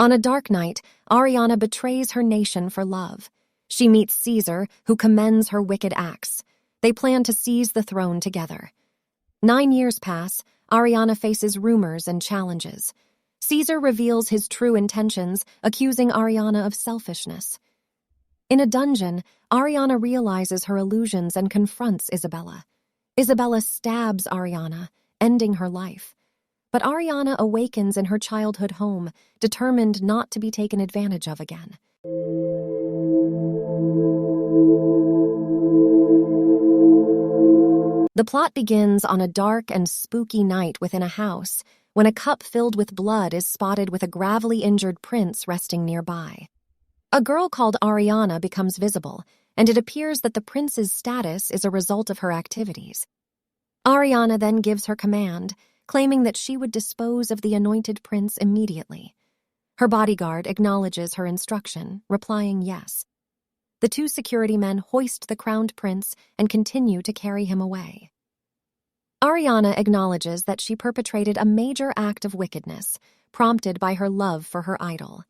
On a dark night, Ariadne betrays her nation for love. She meets Caesar, who commends her wicked acts. They plan to seize the throne together. 9 years pass. Ariadne faces rumors and challenges. Caesar reveals his true intentions, accusing Ariadne of selfishness. In a dungeon, Ariadne realizes her illusions and confronts Isabella. Isabella stabs Ariadne, ending her life. But Ariadne awakens in her childhood home, determined not to be taken advantage of again. The plot begins on a dark and spooky night within a house, when a cup filled with blood is spotted with a gravely injured prince resting nearby. A girl called Ariadne becomes visible, and it appears that the prince's status is a result of her activities. Ariadne then gives her command, claiming that she would dispose of the anointed prince immediately. Her bodyguard acknowledges her instruction, replying yes. The 2 security men hoist the crowned prince and continue to carry him away. Ariadne acknowledges that she perpetrated a major act of wickedness, prompted by her love for her idol.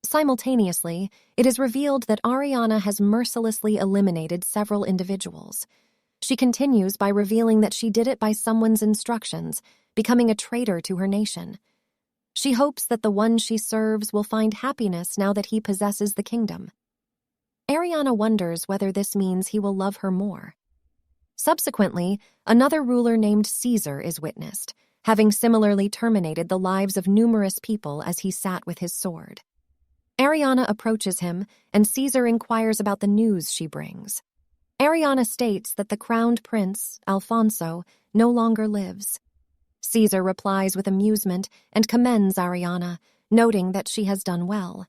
Simultaneously, it is revealed that Ariadne has mercilessly eliminated several individuals. She continues by revealing that she did it by someone's instructions, becoming a traitor to her nation. She hopes that the one she serves will find happiness now that he possesses the kingdom. Ariadne wonders whether this means he will love her more. Subsequently, another ruler named Caesar is witnessed, having similarly terminated the lives of numerous people as he sat with his sword. Ariadne approaches him, and Caesar inquires about the news she brings. Ariadne states that the crowned prince, Alfonso, no longer lives. Caesar replies with amusement and commends Ariadne, noting that she has done well.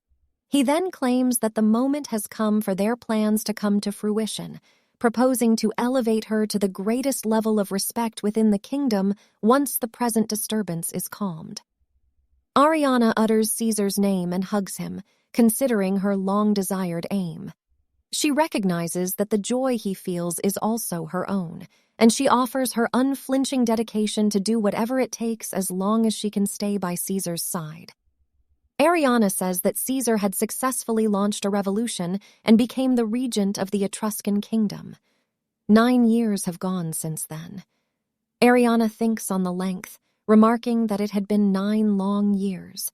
He then claims that the moment has come for their plans to come to fruition, proposing to elevate her to the greatest level of respect within the kingdom once the present disturbance is calmed. Ariadne utters Caesar's name and hugs him, considering her long-desired aim. She recognizes that the joy he feels is also her own, and she offers her unflinching dedication to do whatever it takes as long as she can stay by Caesar's side. Ariadne says that Caesar had successfully launched a revolution and became the regent of the Etruscan kingdom. 9 years have gone since then. Ariadne thinks on the length, remarking that it had been 9 long years.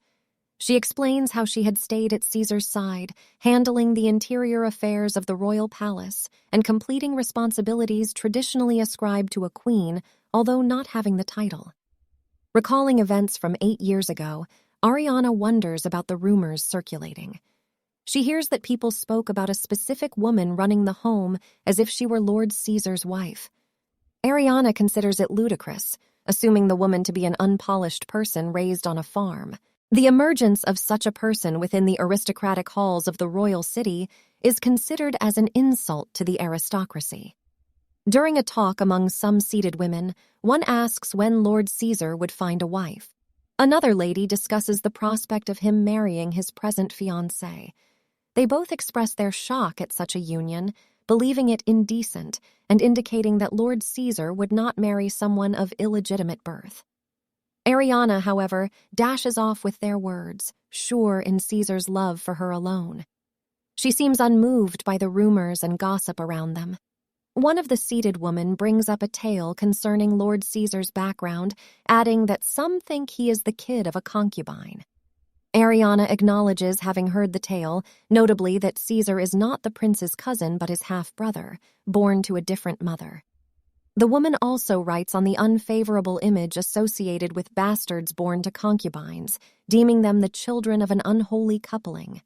She explains how she had stayed at Caesar's side, handling the interior affairs of the royal palace and completing responsibilities traditionally ascribed to a queen, although not having the title. Recalling events from 8 years ago, Ariadne wonders about the rumors circulating. She hears that people spoke about a specific woman running the home as if she were Lord Caesar's wife. Ariadne considers it ludicrous, assuming the woman to be an unpolished person raised on a farm. The emergence of such a person within the aristocratic halls of the royal city is considered as an insult to the aristocracy. During a talk among some seated women, one asks when Lord Caesar would find a wife. Another lady discusses the prospect of him marrying his present fiancée. They both express their shock at such a union, believing it indecent and indicating that Lord Caesar would not marry someone of illegitimate birth. Ariadne, however, dashes off with their words, sure in Caesar's love for her alone. She seems unmoved by the rumors and gossip around them. One of the seated women brings up a tale concerning Lord Caesar's background, adding that some think he is the kid of a concubine. Ariadne acknowledges having heard the tale, notably that Caesar is not the prince's cousin but his half-brother, born to a different mother. The woman also writes on the unfavorable image associated with bastards born to concubines, deeming them the children of an unholy coupling.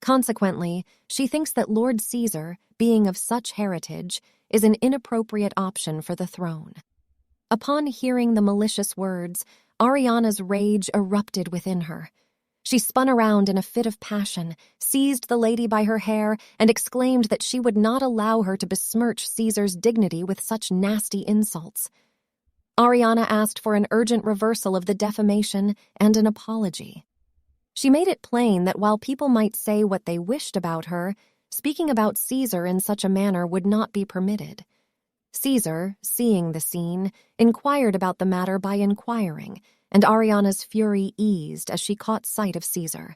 Consequently, she thinks that Lord Caesar, being of such heritage, is an inappropriate option for the throne. Upon hearing the malicious words, Ariadne's rage erupted within her. She spun around in a fit of passion, seized the lady by her hair, and exclaimed that she would not allow her to besmirch Caesar's dignity with such nasty insults. Ariadne asked for an urgent reversal of the defamation and an apology. She made it plain that while people might say what they wished about her, speaking about Caesar in such a manner would not be permitted. Caesar, seeing the scene, inquired about the matter by inquiring, and Ariana's fury eased as she caught sight of Caesar.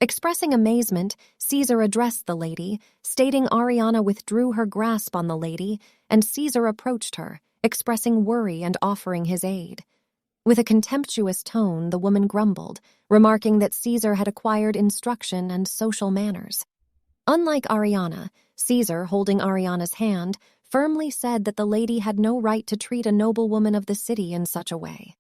Expressing amazement, Caesar addressed the lady, stating Ariana withdrew her grasp on the lady, and Caesar approached her, expressing worry and offering his aid. With a contemptuous tone, the woman grumbled, remarking that Caesar had acquired instruction and social manners. Unlike Ariana, Caesar, holding Ariana's hand, firmly said that the lady had no right to treat a noblewoman of the city in such a way.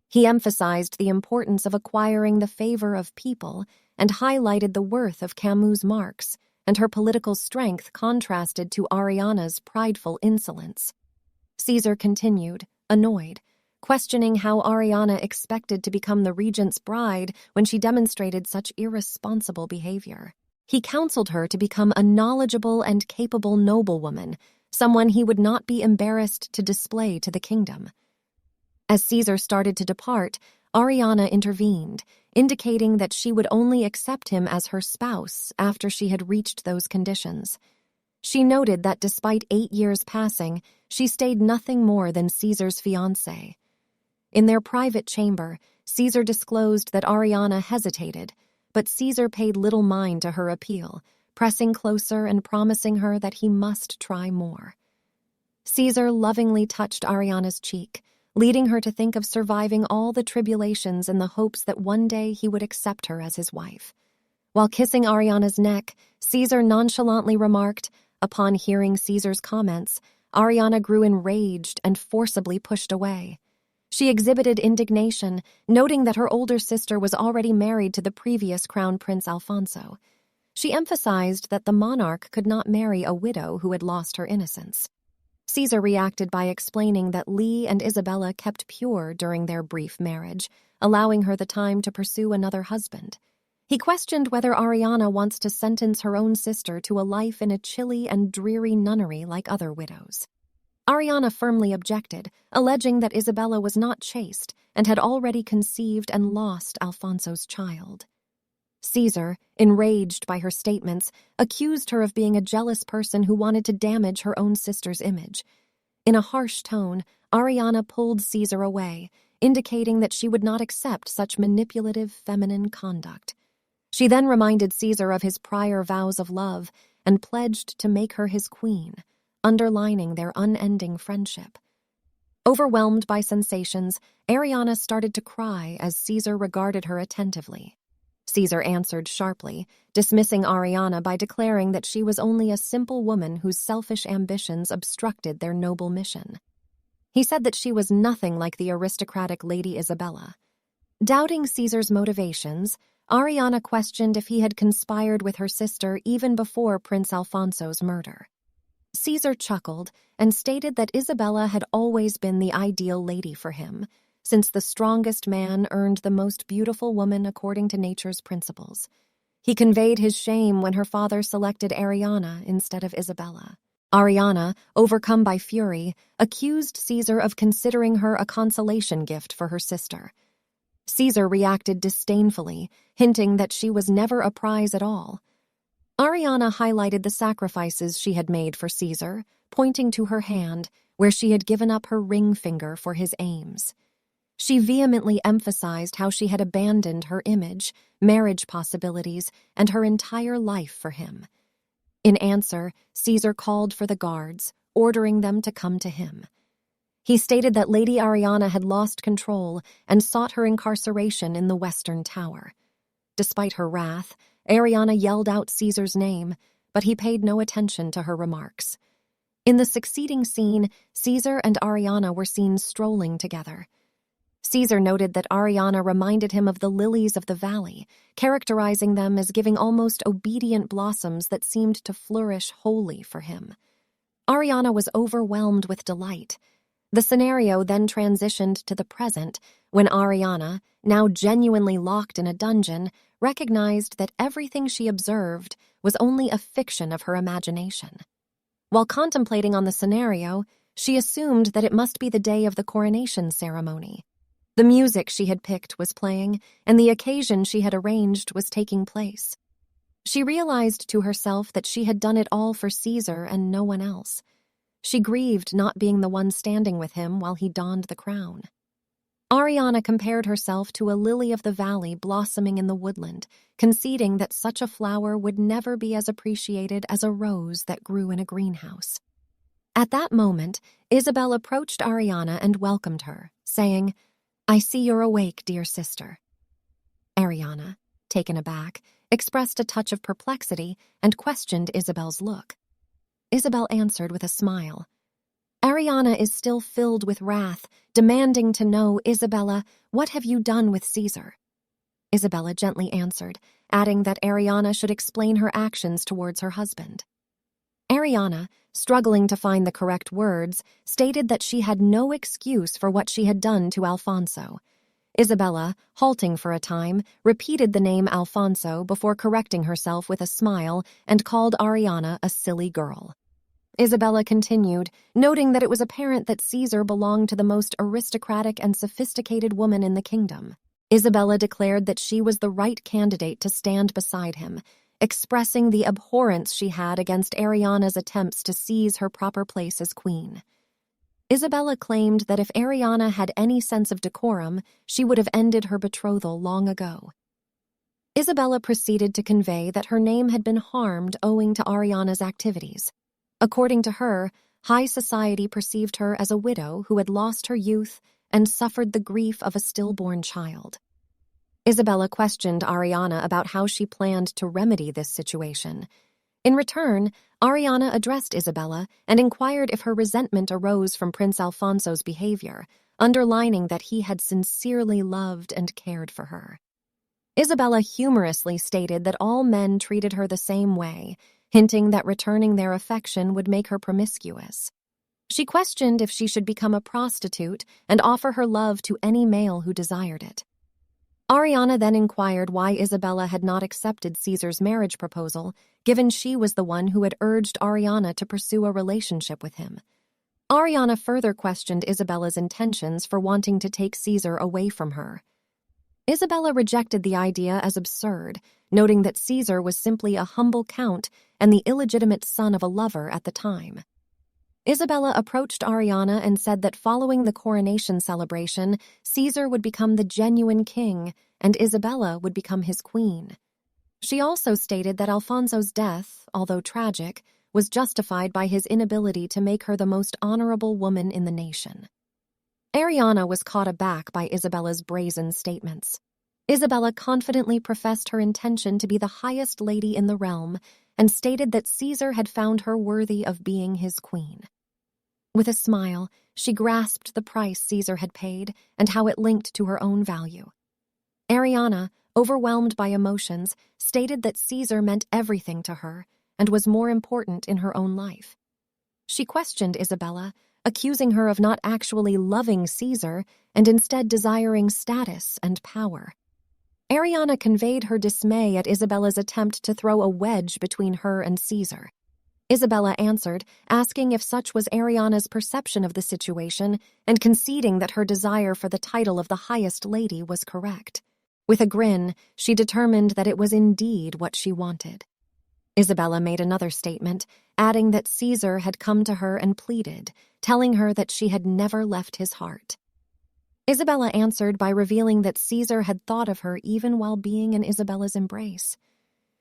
He emphasized the importance of acquiring the favor of people and highlighted the worth of Camus' marks, and her political strength contrasted to Ariana's prideful insolence. Caesar continued, annoyed, questioning how Ariana expected to become the regent's bride when she demonstrated such irresponsible behavior. He counseled her to become a knowledgeable and capable noblewoman, someone he would not be embarrassed to display to the kingdom. As Caesar started to depart, Ariana intervened, indicating that she would only accept him as her spouse after she had reached those conditions. She noted that despite 8 years passing, she stayed nothing more than Caesar's fiancée. In their private chamber, Caesar disclosed that Ariana hesitated, but Caesar paid little mind to her appeal, pressing closer and promising her that he must try more. Caesar lovingly touched Ariana's cheek, leading her to think of surviving all the tribulations in the hopes that one day he would accept her as his wife. While kissing Ariana's neck, Caesar nonchalantly remarked, upon hearing Caesar's comments, Ariana grew enraged and forcibly pushed away. She exhibited indignation, noting that her older sister was already married to the previous Crown Prince Alfonso. She emphasized that the monarch could not marry a widow who had lost her innocence. Caesar reacted by explaining that Lee and Isabella kept pure during their brief marriage, allowing her the time to pursue another husband. He questioned whether Ariana wants to sentence her own sister to a life in a chilly and dreary nunnery like other widows. Ariana firmly objected, alleging that Isabella was not chaste and had already conceived and lost Alfonso's child. Caesar, enraged by her statements, accused her of being a jealous person who wanted to damage her own sister's image. In a harsh tone, Ariana pulled Caesar away, indicating that she would not accept such manipulative feminine conduct. She then reminded Caesar of his prior vows of love and pledged to make her his queen, underlining their unending friendship. Overwhelmed by sensations, Ariana started to cry as Caesar regarded her attentively. Caesar answered sharply, dismissing Ariana by declaring that she was only a simple woman whose selfish ambitions obstructed their noble mission. He said that she was nothing like the aristocratic Lady Isabella. Doubting Caesar's motivations, Ariana questioned if he had conspired with her sister even before Prince Alfonso's murder. Caesar chuckled and stated that Isabella had always been the ideal lady for him, since the strongest man earned the most beautiful woman according to nature's principles. He conveyed his shame when her father selected Ariana instead of Isabella. Ariana, overcome by fury, accused Caesar of considering her a consolation gift for her sister. Caesar reacted disdainfully, hinting that she was never a prize at all. Ariana highlighted the sacrifices she had made for Caesar, pointing to her hand, where she had given up her ring finger for his aims. She vehemently emphasized how she had abandoned her image, marriage possibilities, and her entire life for him. In answer, Caesar called for the guards, ordering them to come to him. He stated that Lady Ariana had lost control and sought her incarceration in the Western Tower. Despite her wrath, Ariana yelled out Caesar's name, but he paid no attention to her remarks. In the succeeding scene, Caesar and Ariana were seen strolling together. Caesar noted that Ariana reminded him of the lilies of the valley, characterizing them as giving almost obedient blossoms that seemed to flourish wholly for him. Ariana was overwhelmed with delight. The scenario then transitioned to the present, when Ariana, now genuinely locked in a dungeon, recognized that everything she observed was only a fiction of her imagination. While contemplating on the scenario, she assumed that it must be the day of the coronation ceremony. The music she had picked was playing, and the occasion she had arranged was taking place. She realized to herself that she had done it all for Caesar and no one else. She grieved not being the one standing with him while he donned the crown. Ariadne compared herself to a lily of the valley blossoming in the woodland, conceding that such a flower would never be as appreciated as a rose that grew in a greenhouse. At that moment, Isabel approached Ariadne and welcomed her, saying, "I see you're awake, dear sister." Ariadne, taken aback, expressed a touch of perplexity and questioned Isabel's look. Isabel answered with a smile. Ariadne is still filled with wrath, demanding to know, "Isabella, what have you done with Caesar?" Isabella gently answered, adding that Ariadne should explain her actions towards her husband. Ariadne, struggling to find the correct words, stated that she had no excuse for what she had done to Alfonso. Isabella, halting for a time, repeated the name Alfonso before correcting herself with a smile and called Ariadne a silly girl. Isabella continued, noting that it was apparent that Caesar belonged to the most aristocratic and sophisticated woman in the kingdom. Isabella declared that she was the right candidate to stand beside him, expressing the abhorrence she had against Ariadne's attempts to seize her proper place as queen. Isabella claimed that if Ariadne had any sense of decorum, she would have ended her betrothal long ago. Isabella proceeded to convey that her name had been harmed owing to Ariadne's activities. According to her, high society perceived her as a widow who had lost her youth and suffered the grief of a stillborn child. Isabella questioned Ariadne about how she planned to remedy this situation. In return, Ariadne addressed Isabella and inquired if her resentment arose from Prince Alfonso's behavior, underlining that he had sincerely loved and cared for her. Isabella humorously stated that all men treated her the same way, hinting that returning their affection would make her promiscuous. She questioned if she should become a prostitute and offer her love to any male who desired it. Ariadne then inquired why Isabella had not accepted Caesar's marriage proposal, given she was the one who had urged Ariadne to pursue a relationship with him. Ariadne further questioned Isabella's intentions for wanting to take Caesar away from her. Isabella rejected the idea as absurd, noting that Caesar was simply a humble count and the illegitimate son of a lover at the time. Isabella approached Ariadne and said that following the coronation celebration, Caesar would become the genuine king and Isabella would become his queen. She also stated that Alfonso's death, although tragic, was justified by his inability to make her the most honorable woman in the nation. Ariadne was caught aback by Isabella's brazen statements. Isabella confidently professed her intention to be the highest lady in the realm and stated that Caesar had found her worthy of being his queen. With a smile, she grasped the price Caesar had paid and how it linked to her own value. Ariadne, overwhelmed by emotions, stated that Caesar meant everything to her and was more important in her own life. She questioned Isabella, accusing her of not actually loving Caesar and instead desiring status and power. Ariadne conveyed her dismay at Isabella's attempt to throw a wedge between her and Caesar. Isabella answered, asking if such was Ariadne's perception of the situation and conceding that her desire for the title of the highest lady was correct. With a grin, she determined that it was indeed what she wanted. Isabella made another statement, adding that Caesar had come to her and pleaded, telling her that she had never left his heart. Isabella answered by revealing that Caesar had thought of her even while being in Isabella's embrace.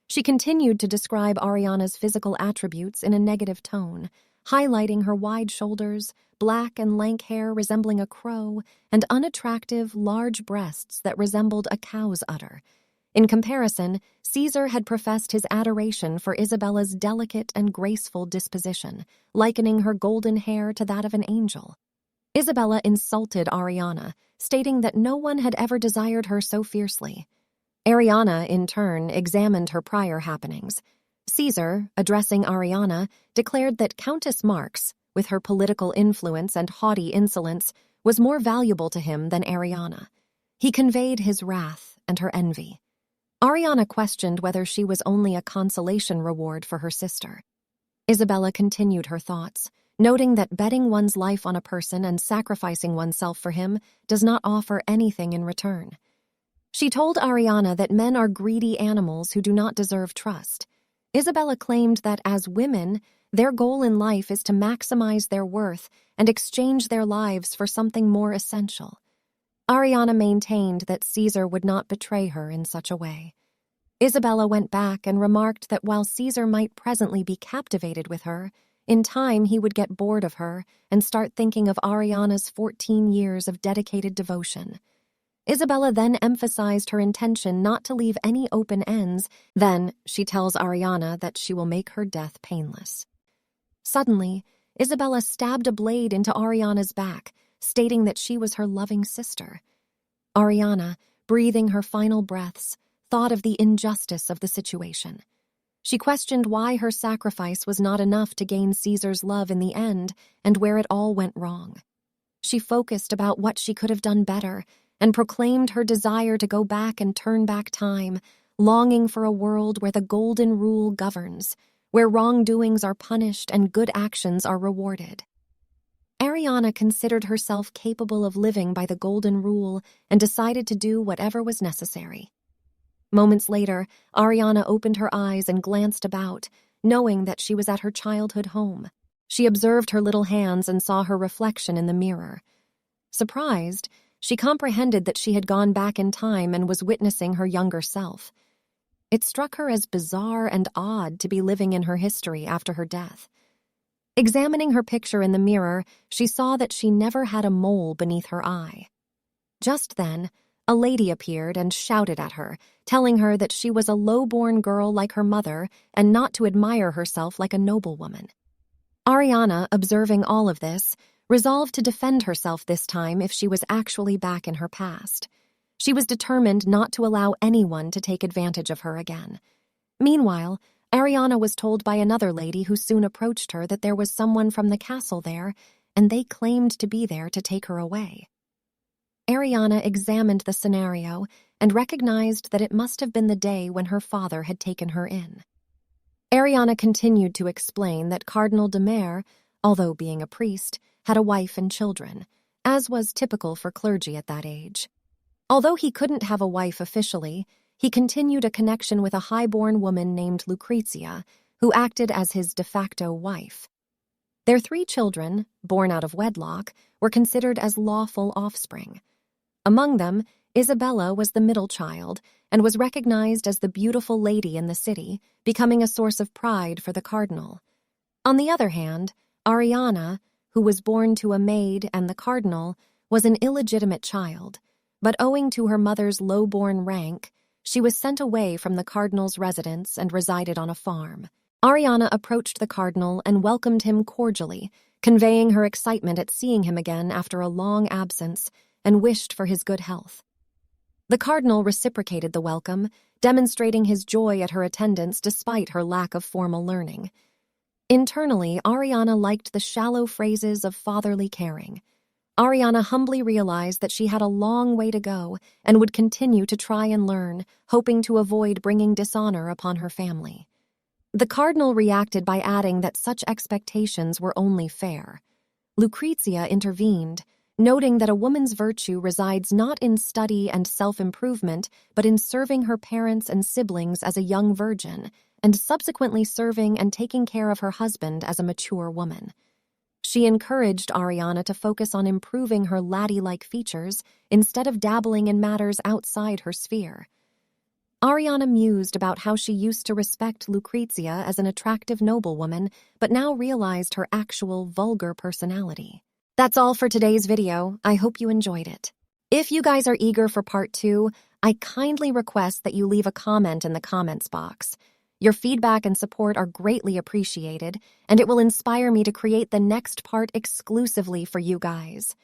She continued to describe Ariadne's physical attributes in a negative tone, highlighting her wide shoulders, black and lank hair resembling a crow, and unattractive, large breasts that resembled a cow's udder. In comparison, Caesar had professed his adoration for Isabella's delicate and graceful disposition, likening her golden hair to that of an angel. Isabella insulted Ariadne, stating that no one had ever desired her so fiercely. Ariadne, in turn, examined her prior happenings. Caesar, addressing Ariadne, declared that Countess Marx, with her political influence and haughty insolence, was more valuable to him than Ariadne. He conveyed his wrath and her envy. Ariadne questioned whether she was only a consolation reward for her sister. Isabella continued her thoughts, noting that betting one's life on a person and sacrificing oneself for him does not offer anything in return. She told Ariadne that men are greedy animals who do not deserve trust. Isabella claimed that as women, their goal in life is to maximize their worth and exchange their lives for something more essential. Ariadne maintained that Caesar would not betray her in such a way. Isabella went back and remarked that while Caesar might presently be captivated with her, in time he would get bored of her and start thinking of Ariadne's 14 years of dedicated devotion. Isabella then emphasized her intention not to leave any open ends. Then she tells Ariadne that she will make her death painless. Suddenly, Isabella stabbed a blade into Ariadne's back, stating that she was her loving sister. Ariadne, breathing her final breaths, thought of the injustice of the situation. She questioned why her sacrifice was not enough to gain Caesar's love in the end and where it all went wrong. She focused about what she could have done better and proclaimed her desire to go back and turn back time, longing for a world where the golden rule governs, where wrongdoings are punished and good actions are rewarded. Ariadne considered herself capable of living by the golden rule and decided to do whatever was necessary. Moments later, Ariadne opened her eyes and glanced about, knowing that she was at her childhood home. She observed her little hands and saw her reflection in the mirror. Surprised, she comprehended that she had gone back in time and was witnessing her younger self. It struck her as bizarre and odd to be living in her history after her death. Examining her picture in the mirror, she saw that she never had a mole beneath her eye. Just then, a lady appeared and shouted at her, telling her that she was a low-born girl like her mother and not to admire herself like a noblewoman. Ariadne, observing all of this, resolved to defend herself this time if she was actually back in her past. She was determined not to allow anyone to take advantage of her again. Meanwhile, Ariadne was told by another lady who soon approached her that there was someone from the castle there, and they claimed to be there to take her away. Ariadne examined the scenario and recognized that it must have been the day when her father had taken her in. Ariadne continued to explain that Cardinal de Mere, although being a priest, had a wife and children, as was typical for clergy at that age. Although he couldn't have a wife officially, he continued a connection with a high-born woman named Lucrezia, who acted as his de facto wife. Their 3 children, born out of wedlock, were considered as lawful offspring. Among them, Isabella was the middle child and was recognized as the beautiful lady in the city, becoming a source of pride for the cardinal. On the other hand, Ariadne, who was born to a maid and the cardinal, was an illegitimate child, but owing to her mother's low-born rank, she was sent away from the cardinal's residence and resided on a farm. Ariadne approached the cardinal and welcomed him cordially, conveying her excitement at seeing him again after a long absence, and wished for his good health. The cardinal reciprocated the welcome, demonstrating his joy at her attendance despite her lack of formal learning. Internally, Ariadne liked the shallow phrases of fatherly caring. Ariadne humbly realized that she had a long way to go and would continue to try and learn, hoping to avoid bringing dishonor upon her family. The cardinal reacted by adding that such expectations were only fair. Lucrezia intervened, noting that a woman's virtue resides not in study and self-improvement, but in serving her parents and siblings as a young virgin, and subsequently serving and taking care of her husband as a mature woman. She encouraged Ariadne to focus on improving her laddie-like features instead of dabbling in matters outside her sphere. Ariadne mused about how she used to respect Lucrezia as an attractive noblewoman, but now realized her actual vulgar personality. That's all for today's video. I hope you enjoyed it. If you guys are eager for part 2, I kindly request that you leave a comment in the comments box. Your feedback and support are greatly appreciated, and it will inspire me to create the next part exclusively for you guys.